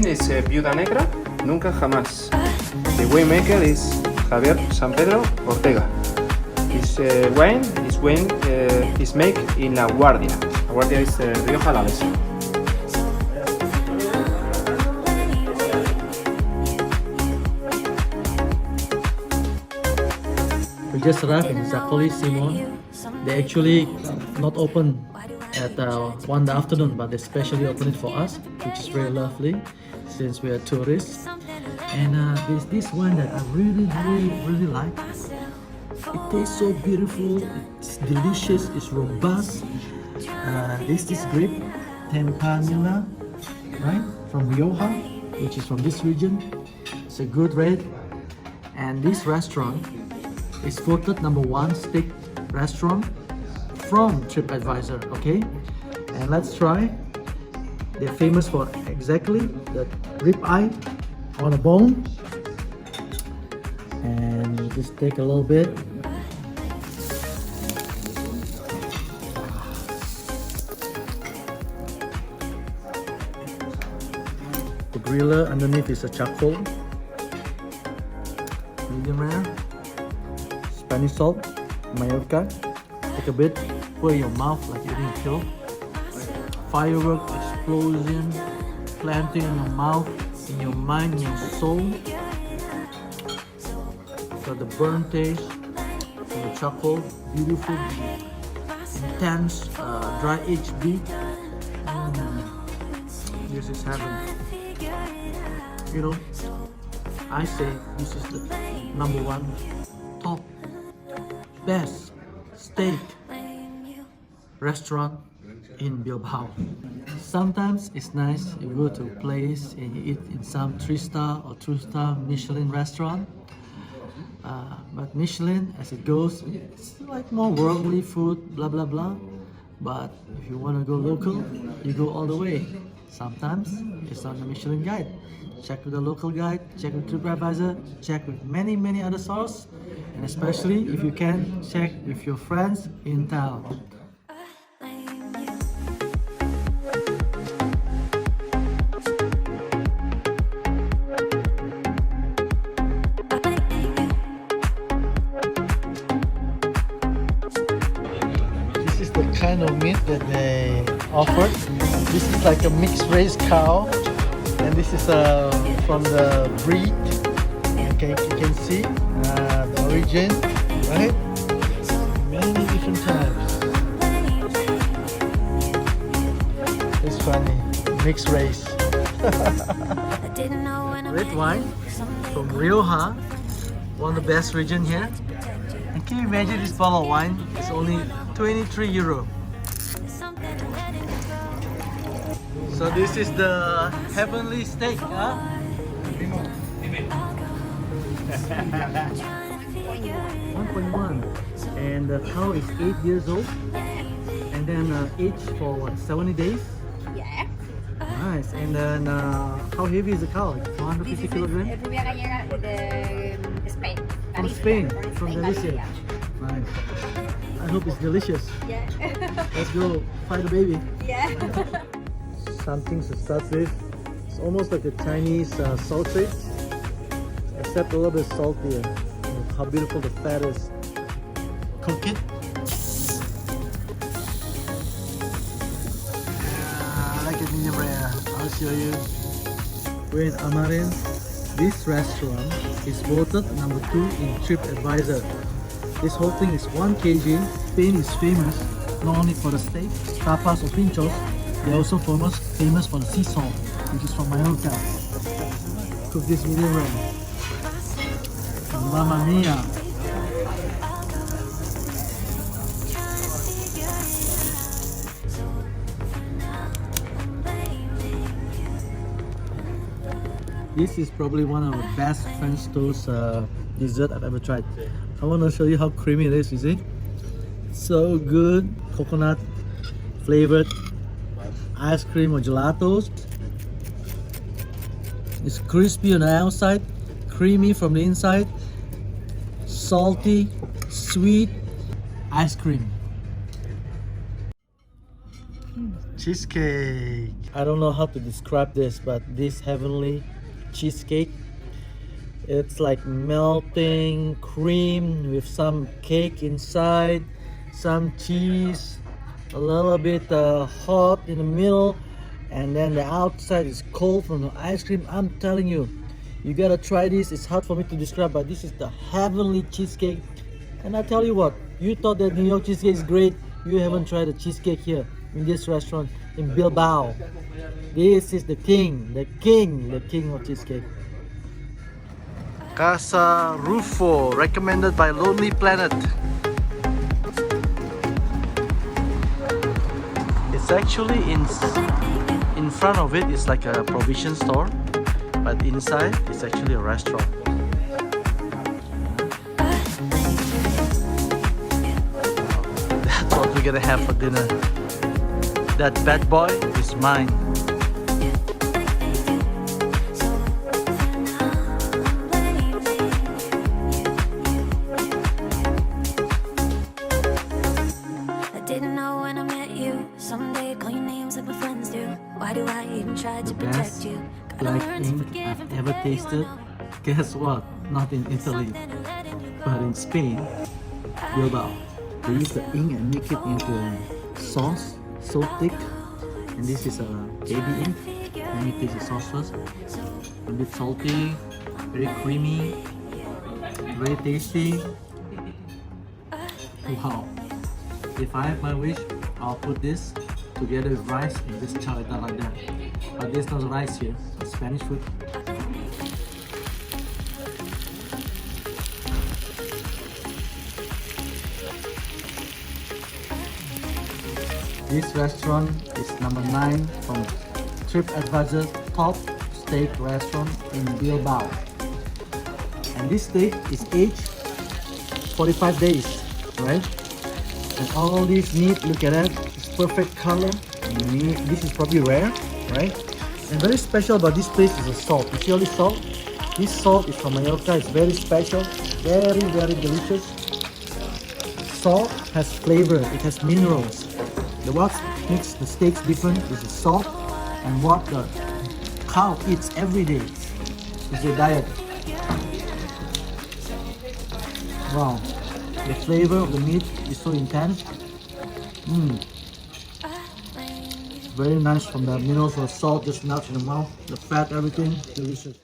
name is Viuda Negra, Nunca Jamás. The winemaker is Javier San Pedro Ortega. This wine is made in La Guardia. La Guardia is Rioja Alavesa. We just arrived in Txakoli Simon. They actually not open at 1 in the afternoon, but they specially open it for us, which is very lovely since we are tourists. And there's this wine that I really like. It tastes so beautiful, it's delicious, it's robust. This grape, Tempranillo, right? From Rioja, which is from this region. It's a good red. And this restaurant is voted #1 steak restaurant from TripAdvisor, okay? And let's try. They're famous for exactly the rib eye on a bone. And just take a little bit. The griller underneath is a charcoal. Medium rare. Spanish salt, Mallorca. Take a bit, put in your mouth like you're eating a pill. Firework, explosion, planting in your mouth, in your mind, in your soul. Got the burnt taste from the charcoal, beautiful, intense, dry aged beef. This is heaven. You know, I say this is the #1 top best steak restaurant in Bilbao. Sometimes it's nice you go to a place and you eat in some 3-star or 2-star Michelin restaurant. But Michelin, as it goes, it's like more worldly food, blah blah blah. But if you want to go local, you go all the way. Sometimes it's on the Michelin guide. Check with the local guide, check with TripAdvisor, check with many other sources, and especially if you can, check with your friends in town. This is the kind of meat that they offered. This is like a mixed race cow. And this is from the breed. Okay, you can see the origin, right? Many different types. It's funny, mixed race. Red wine from Rioja, one of the best region here. And can you imagine this bottle of wine is only 23 euro. So this is the heavenly steak, huh? 1.1. And the cow is 8 years old. And then aged for what, 70 days? Yeah. Nice. And then how heavy is the cow? Like 150 kilograms? Spain. From Spain, from Galicia. Nice. I hope it's delicious. Yeah. Let's go find the baby. Yeah. Something to start with. It's almost like a Chinese sausage, except a little bit saltier. How beautiful the fat is. Cook it. I like it medium rare. I'll show you. We're in Amaren. This restaurant is voted #2 in TripAdvisor. This whole thing is 1 kg. Spain is famous not only for the steak, tapas or pinchos. They're also famous for the sea salt, which is from Mallorca. Cook this medium rare. Mamma mia! This is probably one of the best French toast dessert I've ever tried. I want to show you how creamy it is, you see? So good, coconut flavored ice cream or gelatos. It's crispy on the outside, creamy from the inside, salty, sweet ice cream. cheesecake. I don't know how to describe this, but this heavenly cheesecake, it's like melting cream with some cake inside, some cheese, a little bit hot in the middle, and then the outside is cold from the ice cream. I'm telling you, you gotta try this. It's hard for me to describe, but this is the heavenly cheesecake. And I tell you what, you thought that New York cheesecake is great, you haven't tried the cheesecake here in this restaurant in Bilbao. This is the king of cheesecake. Casa Rufo, recommended by Lonely Planet. It's actually in front of it is like a provision store, but inside it's actually a restaurant. That's what we're gonna have for dinner. That bad boy is mine. The best black ink I've ever tasted. Guess what? Not in Italy, but in Spain, Bilbao. They use the ink and make it into a sauce, so thick. And this is a baby ink. Let me taste the sauce first. A bit salty, very creamy, very tasty. Wow! If I have my wish, I'll put this together with rice and just chow it down like that. But there's no rice here, it's Spanish food. This restaurant is number 9 from TripAdvisor top steak restaurant in Bilbao. And this steak is aged 45 days, right? And all this meat, look at that, it's perfect color. Meat, this is probably rare, right? And very special about this place is the salt. You see all this salt? This salt is from Mallorca. It's very special, very delicious. Salt has flavor, it has minerals. The what makes the steaks different is the salt and what the cow eats every day is their diet. Wow, the flavor of the meat is so intense. Very nice from the minerals of the salt, just melts in the mouth, the fat, everything, delicious.